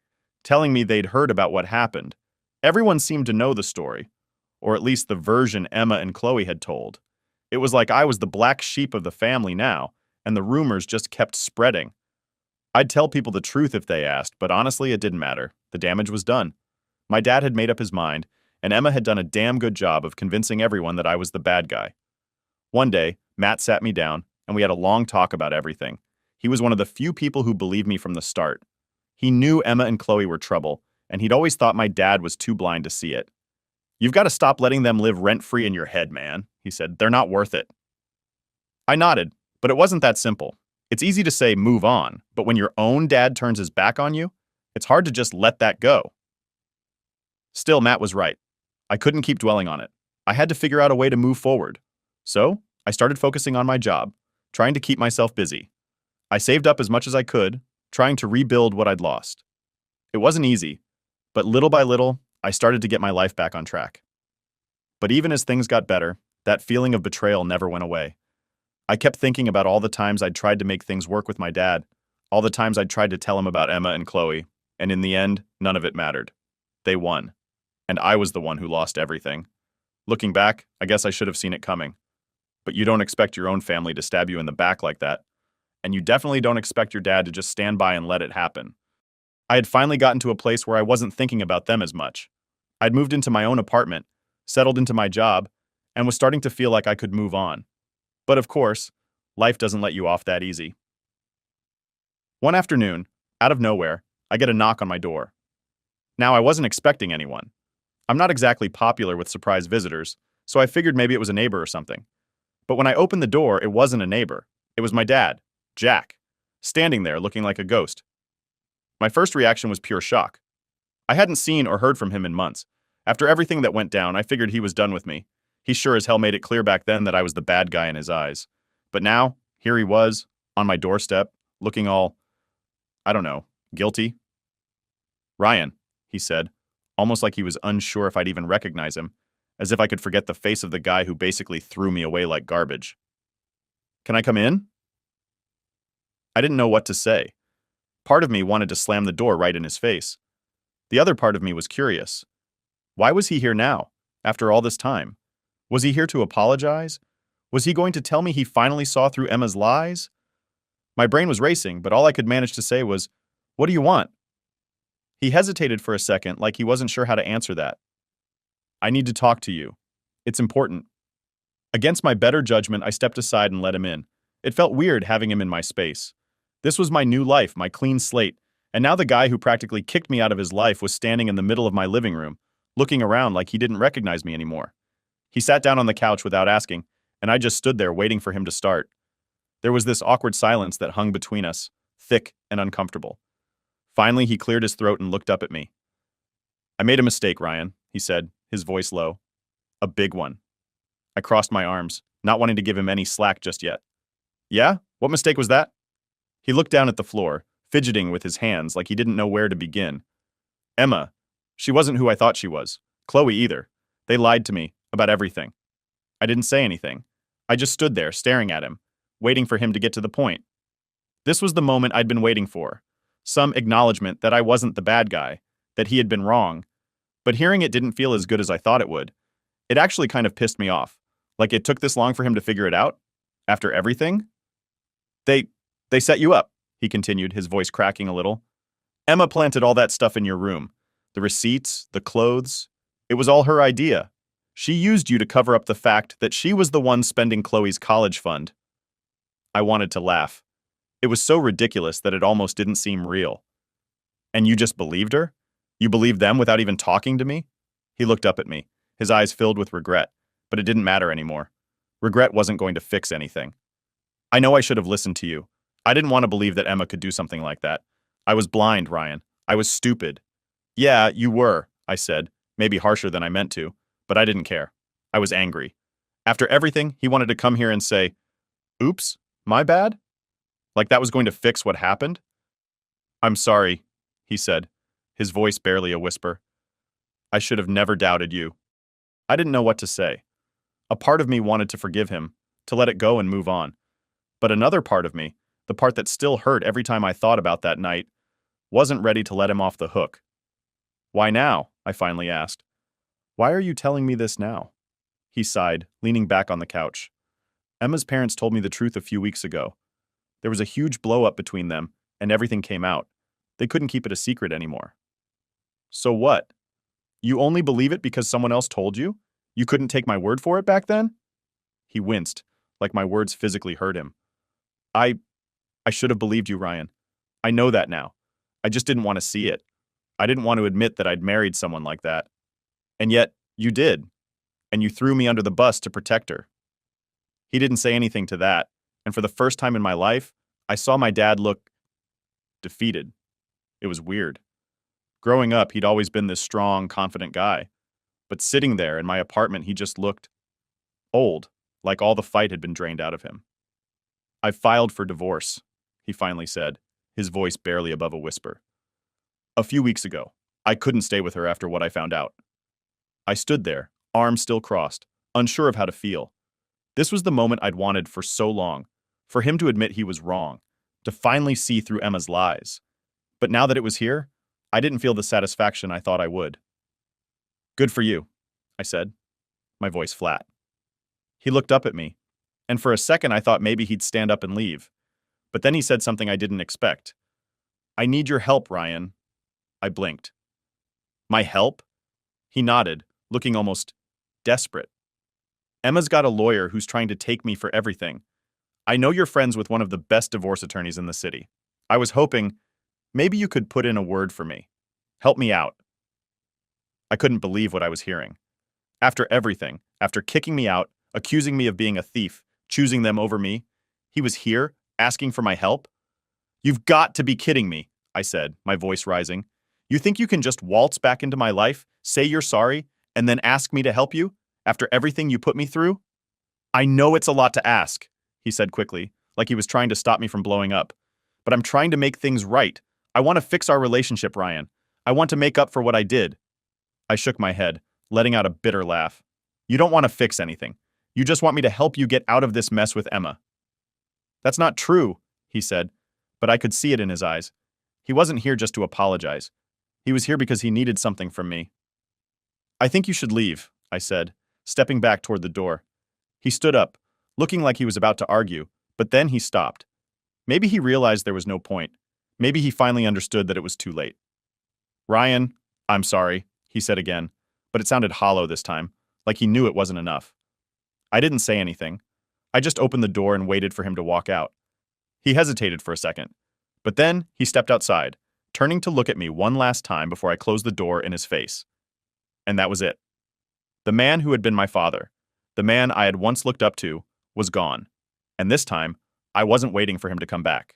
Speaker 1: telling me they'd heard about what happened. Everyone seemed to know the story, or at least the version Emma and Chloe had told. It was like I was the black sheep of the family now, and the rumors just kept spreading. I'd tell people the truth if they asked, but honestly, it didn't matter. The damage was done. My dad had made up his mind, and Emma had done a damn good job of convincing everyone that I was the bad guy. One day, Matt sat me down, and we had a long talk about everything. He was one of the few people who believed me from the start. He knew Emma and Chloe were trouble, and he'd always thought my dad was too blind to see it. "You've got to stop letting them live rent-free in your head, man," he said. "They're not worth it." I nodded, but it wasn't that simple. It's easy to say move on, but when your own dad turns his back on you, it's hard to just let that go. Still, Matt was right. I couldn't keep dwelling on it. I had to figure out a way to move forward. So, I started focusing on my job, trying to keep myself busy. I saved up as much as I could, trying to rebuild what I'd lost. It wasn't easy, but little by little, I started to get my life back on track. But even as things got better, that feeling of betrayal never went away. I kept thinking about all the times I'd tried to make things work with my dad, all the times I'd tried to tell him about Emma and Chloe, and in the end, none of it mattered. They won, and I was the one who lost everything. Looking back, I guess I should have seen it coming. But you don't expect your own family to stab you in the back like that, and you definitely don't expect your dad to just stand by and let it happen. I had finally gotten to a place where I wasn't thinking about them as much. I'd moved into my own apartment, settled into my job, and was starting to feel like I could move on. But of course, life doesn't let you off that easy. One afternoon, out of nowhere, I get a knock on my door. Now, I wasn't expecting anyone. I'm not exactly popular with surprise visitors, so I figured maybe it was a neighbor or something. But when I opened the door, it wasn't a neighbor. It was my dad, Jack, standing there looking like a ghost. My first reaction was pure shock. I hadn't seen or heard from him in months. After everything that went down, I figured he was done with me. He sure as hell made it clear back then that I was the bad guy in his eyes. But now, here he was, on my doorstep, looking all, I don't know, guilty. "Ryan," he said, almost like he was unsure if I'd even recognize him, as if I could forget the face of the guy who basically threw me away like garbage. Can I come in? I didn't know what to say. Part of me wanted to slam the door right in his face. The other part of me was curious. Why was he here now, after all this time? Was he here to apologize? Was he going to tell me he finally saw through Emma's lies? My brain was racing, but all I could manage to say was, "What do you want?" He hesitated for a second, like he wasn't sure how to answer that. "I need to talk to you. It's important." Against my better judgment, I stepped aside and let him in. It felt weird having him in my space. This was my new life, my clean slate, and now the guy who practically kicked me out of his life was standing in the middle of my living room, looking around like he didn't recognize me anymore. He sat down on the couch without asking, and I just stood there waiting for him to start. There was this awkward silence that hung between us, thick and uncomfortable. Finally, he cleared his throat and looked up at me. "I made a mistake, Ryan," he said, his voice low. "A big one." I crossed my arms, not wanting to give him any slack just yet. "Yeah? What mistake was that?" He looked down at the floor, fidgeting with his hands like he didn't know where to begin. "Emma. She wasn't who I thought she was. Chloe either. They lied to me about everything." I didn't say anything. I just stood there, staring at him, waiting for him to get to the point. This was the moment I'd been waiting for. Some acknowledgement that I wasn't the bad guy, that he had been wrong. But hearing it didn't feel as good as I thought it would. It actually kind of pissed me off. Like it took this long for him to figure it out? After everything? They set you up," he continued, his voice cracking a little. "Emma planted all that stuff in your room. The receipts, the clothes. It was all her idea. She used you to cover up the fact that she was the one spending Chloe's college fund." I wanted to laugh. It was so ridiculous that it almost didn't seem real. "And you just believed her? You believed them without even talking to me?" He looked up at me, his eyes filled with regret, but it didn't matter anymore. Regret wasn't going to fix anything. "I know I should have listened to you. I didn't want to believe that Emma could do something like that. I was blind, Ryan. I was stupid." "Yeah, you were," I said, maybe harsher than I meant to, but I didn't care. I was angry. After everything, he wanted to come here and say, "Oops, my bad?" Like that was going to fix what happened? "I'm sorry," he said, his voice barely a whisper. "I should have never doubted you." I didn't know what to say. A part of me wanted to forgive him, to let it go and move on. But another part of me, the part that still hurt every time I thought about that night, wasn't ready to let him off the hook. "Why now?" I finally asked. "Why are you telling me this now?" He sighed, leaning back on the couch. "Emma's parents told me the truth a few weeks ago. There was a huge blow-up between them, and everything came out. They couldn't keep it a secret anymore." "So what? You only believe it because someone else told you? You couldn't take my word for it back then?" He winced, like my words physically hurt him. I should have believed you, Ryan. I know that now. I just didn't want to see it. I didn't want to admit that I'd married someone like that. And yet, you did. And you threw me under the bus to protect her." He didn't say anything to that, and for the first time in my life, I saw my dad look defeated. It was weird. Growing up, he'd always been this strong, confident guy. But sitting there in my apartment, he just looked old, like all the fight had been drained out of him. "I've filed for divorce," he finally said, his voice barely above a whisper. "A few weeks ago. I couldn't stay with her after what I found out." I stood there, arms still crossed, unsure of how to feel. This was the moment I'd wanted for so long, for him to admit he was wrong, to finally see through Emma's lies. But now that it was here, I didn't feel the satisfaction I thought I would. "Good for you," I said, my voice flat. He looked up at me, and for a second I thought maybe he'd stand up and leave. But then he said something I didn't expect. "I need your help, Ryan." I blinked. "My help?" He nodded, looking almost desperate. "Emma's got a lawyer who's trying to take me for everything. I know you're friends with one of the best divorce attorneys in the city. I was hoping maybe you could put in a word for me. Help me out." I couldn't believe what I was hearing. After everything, after kicking me out, accusing me of being a thief, choosing them over me, he was here, asking for my help? "You've got to be kidding me," I said, my voice rising. "You think you can just waltz back into my life, say you're sorry, and then ask me to help you, after everything you put me through?" "I know it's a lot to ask," he said quickly, like he was trying to stop me from blowing up. "But I'm trying to make things right. I want to fix our relationship, Ryan. I want to make up for what I did. I shook my head, letting out a bitter laugh. You don't want to fix anything. You just want me to help you get out of this mess with Emma. That's not true, he said, but I could see it in his eyes. He wasn't here just to apologize. He was here because he needed something from me. I think you should leave, I said, stepping back toward the door. He stood up, looking like he was about to argue, but then he stopped. Maybe he realized there was no point. Maybe he finally understood that it was too late. Ryan, I'm sorry, he said again, but it sounded hollow this time, like he knew it wasn't enough. I didn't say anything. I just opened the door and waited for him to walk out. He hesitated for a second, but then he stepped outside, turning to look at me one last time before I closed the door in his face. And that was it. The man who had been my father, the man I had once looked up to, was gone. And this time, I wasn't waiting for him to come back.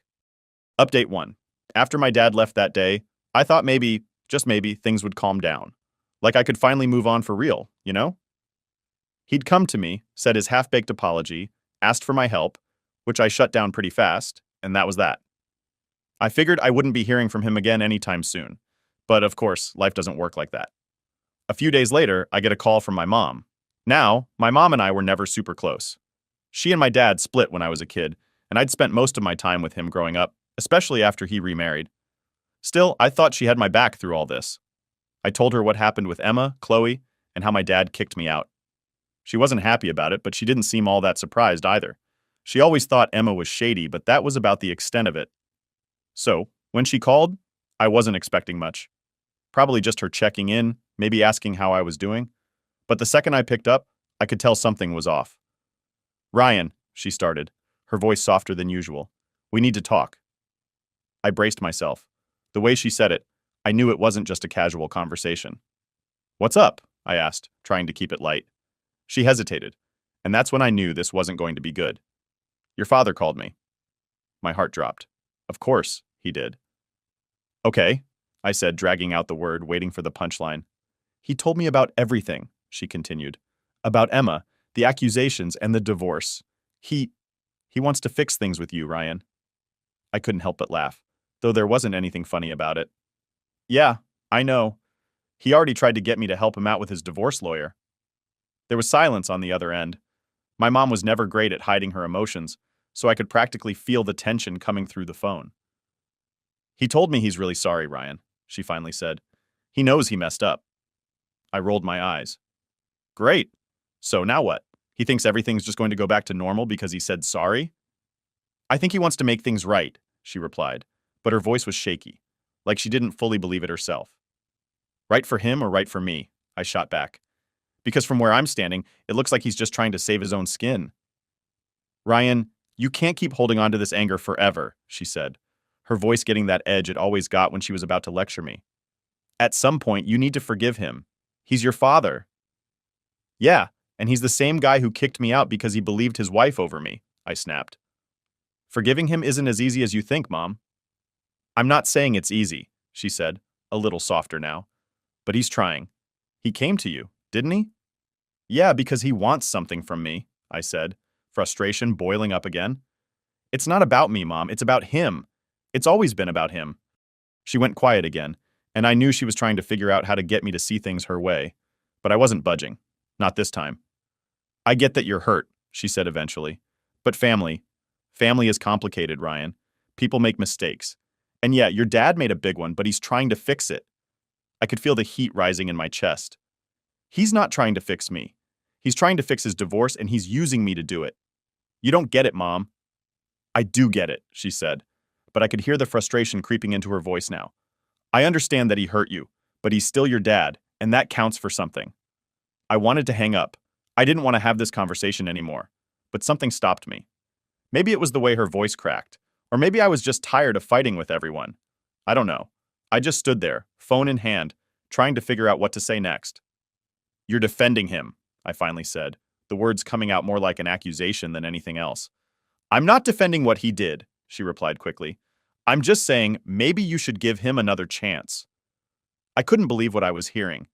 Speaker 1: Update 1. After my dad left that day, I thought maybe, just maybe, things would calm down. Like I could finally move on for real, you know? He'd come to me, said his half-baked apology, asked for my help, which I shut down pretty fast, and that was that. I figured I wouldn't be hearing from him again anytime soon. But of course, life doesn't work like that. A few days later, I get a call from my mom. Now, my mom and I were never super close. She and my dad split when I was a kid, and I'd spent most of my time with him growing up, especially after he remarried. Still, I thought she had my back through all this. I told her what happened with Emma, Chloe, and how my dad kicked me out. She wasn't happy about it, but she didn't seem all that surprised either. She always thought Emma was shady, but that was about the extent of it. So, when she called, I wasn't expecting much. Probably just her checking in, maybe asking how I was doing. But the second I picked up, I could tell something was off. Ryan, she started, her voice softer than usual. We need to talk. I braced myself. The way she said it, I knew it wasn't just a casual conversation. What's up? I asked, trying to keep it light. She hesitated, and that's when I knew this wasn't going to be good. Your father called me. My heart dropped. Of course, he did. Okay, I said, dragging out the word, waiting for the punchline. He told me about everything, she continued. About Emma, the accusations, and the divorce. He wants to fix things with you, Ryan. I couldn't help but laugh, though there wasn't anything funny about it. Yeah, I know. He already tried to get me to help him out with his divorce lawyer. There was silence on the other end. My mom was never great at hiding her emotions, so I could practically feel the tension coming through the phone. He told me he's really sorry, Ryan, she finally said. He knows he messed up. I rolled my eyes. Great. So now what? He thinks everything's just going to go back to normal because he said sorry? I think he wants to make things right, she replied, but her voice was shaky, like she didn't fully believe it herself. Right for him or right for me? I shot back. Because from where I'm standing, it looks like he's just trying to save his own skin. Ryan, you can't keep holding on to this anger forever, she said, her voice getting that edge it always got when she was about to lecture me. At some point, you need to forgive him. He's your father. Yeah, and he's the same guy who kicked me out because he believed his wife over me, I snapped. Forgiving him isn't as easy as you think, Mom. I'm not saying it's easy, she said, a little softer now. But he's trying. He came to you, didn't he? Yeah, because he wants something from me, I said, frustration boiling up again. It's not about me, Mom. It's about him. It's always been about him. She went quiet again, and I knew she was trying to figure out how to get me to see things her way. But I wasn't budging. Not this time. I get that you're hurt, she said eventually. But family is complicated, Ryan. People make mistakes. And yeah, your dad made a big one, but he's trying to fix it. I could feel the heat rising in my chest. He's not trying to fix me. He's trying to fix his divorce, and he's using me to do it. You don't get it, Mom. I do get it, she said, but I could hear the frustration creeping into her voice now. I understand that he hurt you, but he's still your dad, and that counts for something. I wanted to hang up. I didn't want to have this conversation anymore, but something stopped me. Maybe it was the way her voice cracked, or maybe I was just tired of fighting with everyone. I don't know. I just stood there, phone in hand, trying to figure out what to say next. You're defending him, I finally said, the words coming out more like an accusation than anything else. I'm not defending what he did, she replied quickly. I'm just saying maybe you should give him another chance. I couldn't believe what I was hearing.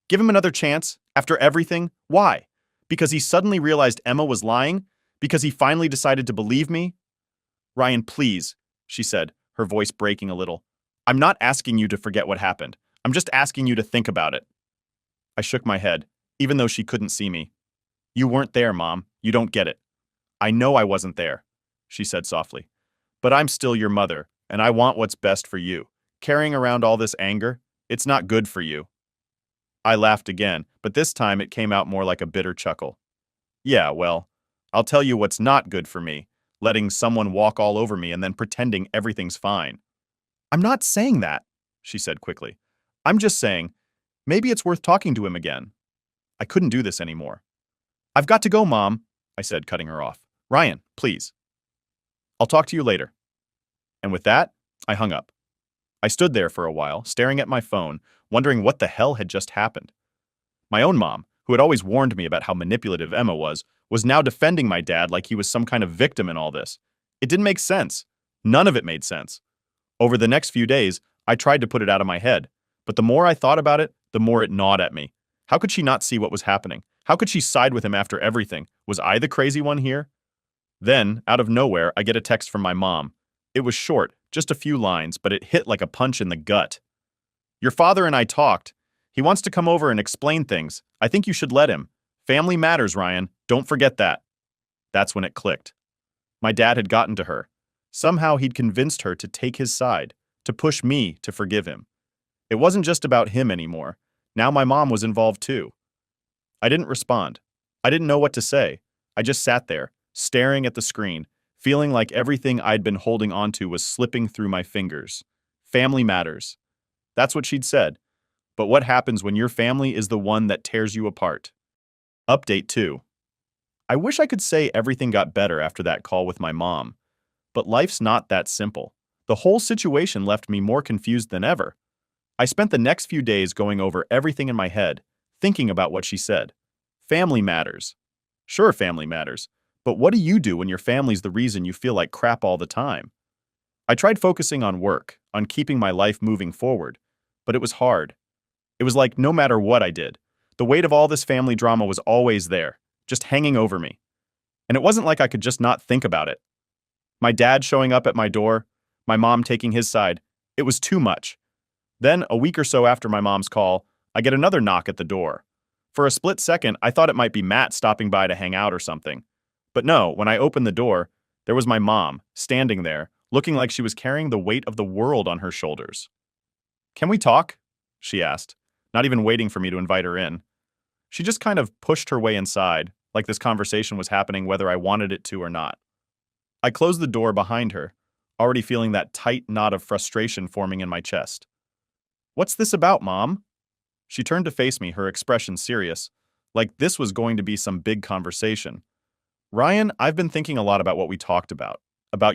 Speaker 1: Give him another chance? After everything? Why? Because he suddenly realized Emma was lying? Because he finally decided to believe me? Ryan, please, she said, her voice breaking a little. I'm not asking you to forget what happened. I'm just asking you to think about it. I shook my head, even though she couldn't see me. You weren't there, Mom. You don't get it. I know I wasn't there, she said softly. But I'm still your mother, and I want what's best for you. Carrying around all this anger, it's not good for you. I laughed again, but this time it came out more like a bitter chuckle. Yeah, well, I'll tell you what's not good for me, letting someone walk all over me and then pretending everything's fine. I'm not saying that, she said quickly. I'm just saying, maybe it's worth talking to him again. I couldn't do this anymore. I've got to go, Mom, I said, cutting her off. Ryan, please. I'll talk to you later. And with that, I hung up. I stood there for a while, staring at my phone, wondering what the hell had just happened. My own mom, who had always warned me about how manipulative Emma was now defending my dad like he was some kind of victim in all this. It didn't make sense. None of it made sense. Over the next few days, I tried to put it out of my head, but the more I thought about it, the more it gnawed at me. How could she not see what was happening? How could she side with him after everything? Was I the crazy one here? Then, out of nowhere, I get a text from my mom. It was short, just a few lines, but it hit like a punch in the gut. Your father and I talked. He wants to come over and explain things. I think you should let him. Family matters, Ryan. Don't forget that. That's when it clicked. My dad had gotten to her. Somehow he'd convinced her to take his side, to push me to forgive him. It wasn't just about him anymore. Now my mom was involved too. I didn't respond. I didn't know what to say. I just sat there, staring at the screen, feeling like everything I'd been holding onto was slipping through my fingers. Family matters. That's what she'd said. But what happens when your family is the one that tears you apart? Update 2. I wish I could say everything got better after that call with my mom. But life's not that simple. The whole situation left me more confused than ever. I spent the next few days going over everything in my head, thinking about what she said. Family matters. Sure, family matters. But what do you do when your family's the reason you feel like crap all the time? I tried focusing on work, on keeping my life moving forward, but it was hard. It was like no matter what I did, the weight of all this family drama was always there, just hanging over me. And it wasn't like I could just not think about it. My dad showing up at my door, my mom taking his side, it was too much. Then, a week or so after my mom's call, I get another knock at the door. For a split second, I thought it might be Matt stopping by to hang out or something. But no, when I opened the door, there was my mom, standing there, looking like she was carrying the weight of the world on her shoulders. Can we talk? She asked, not even waiting for me to invite her in. She just kind of pushed her way inside, like this conversation was happening whether I wanted it to or not. I closed the door behind her, already feeling that tight knot of frustration forming in my chest. What's this about, Mom? She turned to face me, her expression serious, like this was going to be some big conversation. Ryan, I've been thinking a lot about what we talked about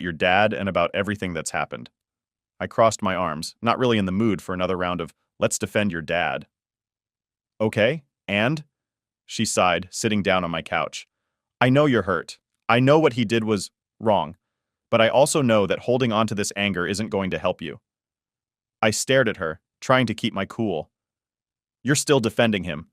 Speaker 1: your dad and about everything that's happened. I crossed my arms, not really in the mood for another round of, let's defend your dad. Okay, and? She sighed, sitting down on my couch. I know you're hurt. I know what he did was wrong, but I also know that holding on to this anger isn't going to help you. I stared at her, trying to keep my cool. You're still defending him.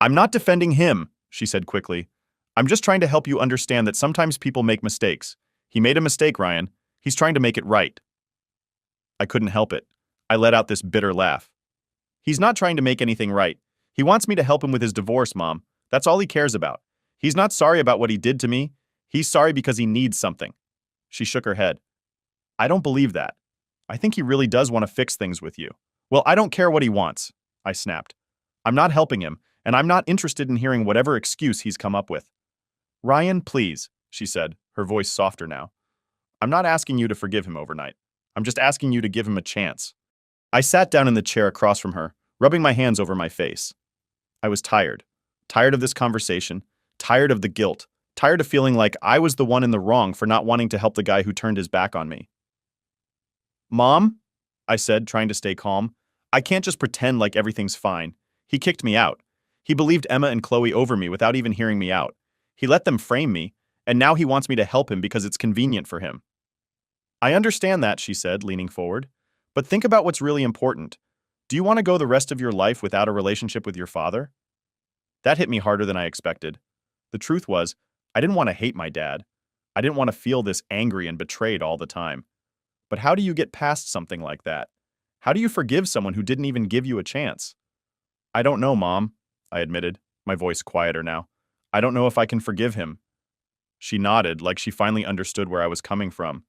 Speaker 1: I'm not defending him, she said quickly. I'm just trying to help you understand that sometimes people make mistakes. He made a mistake, Ryan. He's trying to make it right. I couldn't help it. I let out this bitter laugh. He's not trying to make anything right. He wants me to help him with his divorce, Mom. That's all he cares about. He's not sorry about what he did to me. He's sorry because he needs something. She shook her head. I don't believe that. I think he really does want to fix things with you. Well, I don't care what he wants, I snapped. I'm not helping him, and I'm not interested in hearing whatever excuse he's come up with. Ryan, please, she said, her voice softer now. I'm not asking you to forgive him overnight. I'm just asking you to give him a chance. I sat down in the chair across from her, rubbing my hands over my face. I was tired. Tired of this conversation. Tired of the guilt. Tired of feeling like I was the one in the wrong for not wanting to help the guy who turned his back on me. Mom, I said, trying to stay calm. I can't just pretend like everything's fine. He kicked me out. He believed Emma and Chloe over me without even hearing me out. He let them frame me, and now he wants me to help him because it's convenient for him. I understand that, she said, leaning forward. But think about what's really important. Do you want to go the rest of your life without a relationship with your father? That hit me harder than I expected. The truth was, I didn't want to hate my dad. I didn't want to feel this angry and betrayed all the time. But how do you get past something like that? How do you forgive someone who didn't even give you a chance? I don't know, Mom, I admitted, my voice quieter now. I don't know if I can forgive him. She nodded, like she finally understood where I was coming from.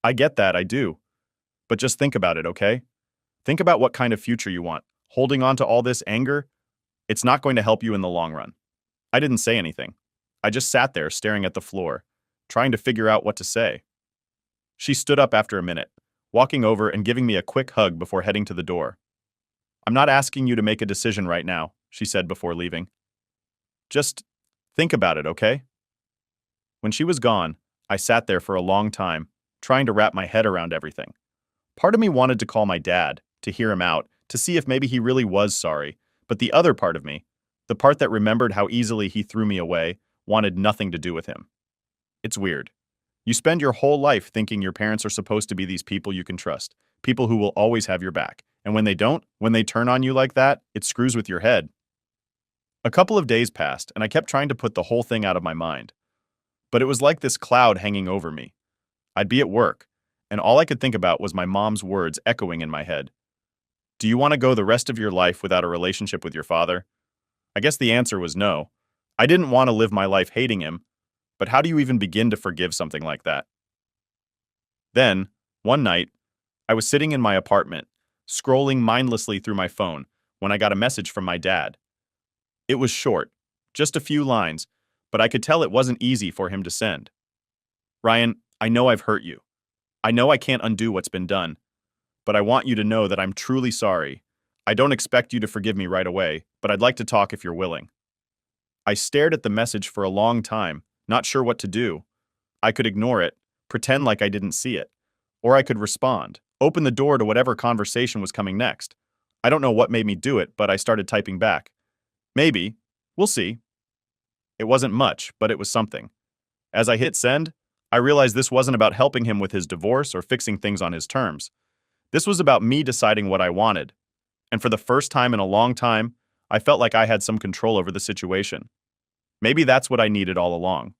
Speaker 1: I get that, I do. But just think about it, okay? Think about what kind of future you want. Holding on to all this anger? It's not going to help you in the long run. I didn't say anything. I just sat there staring at the floor, trying to figure out what to say. She stood up after a minute, walking over and giving me a quick hug before heading to the door. I'm not asking you to make a decision right now, she said before leaving. Just think about it, okay? When she was gone, I sat there for a long time, trying to wrap my head around everything. Part of me wanted to call my dad, to hear him out, to see if maybe he really was sorry, but the other part of me, the part that remembered how easily he threw me away, wanted nothing to do with him. It's weird. You spend your whole life thinking your parents are supposed to be these people you can trust, people who will always have your back, and when they don't, when they turn on you like that, it screws with your head. A couple of days passed, and I kept trying to put the whole thing out of my mind. But it was like this cloud hanging over me. I'd be at work, and all I could think about was my mom's words echoing in my head. Do you want to go the rest of your life without a relationship with your father? I guess the answer was no. I didn't want to live my life hating him, but how do you even begin to forgive something like that? Then, one night, I was sitting in my apartment, scrolling mindlessly through my phone, when I got a message from my dad. It was short, just a few lines, but I could tell it wasn't easy for him to send. Ryan, I know I've hurt you. I know I can't undo what's been done, but I want you to know that I'm truly sorry. I don't expect you to forgive me right away, but I'd like to talk if you're willing. I stared at the message for a long time, not sure what to do. I could ignore it, pretend like I didn't see it, or I could respond, open the door to whatever conversation was coming next. I don't know what made me do it, but I started typing back. Maybe. We'll see. It wasn't much, but it was something. As I hit send, I realized this wasn't about helping him with his divorce or fixing things on his terms. This was about me deciding what I wanted. And for the first time in a long time, I felt like I had some control over the situation. Maybe that's what I needed all along.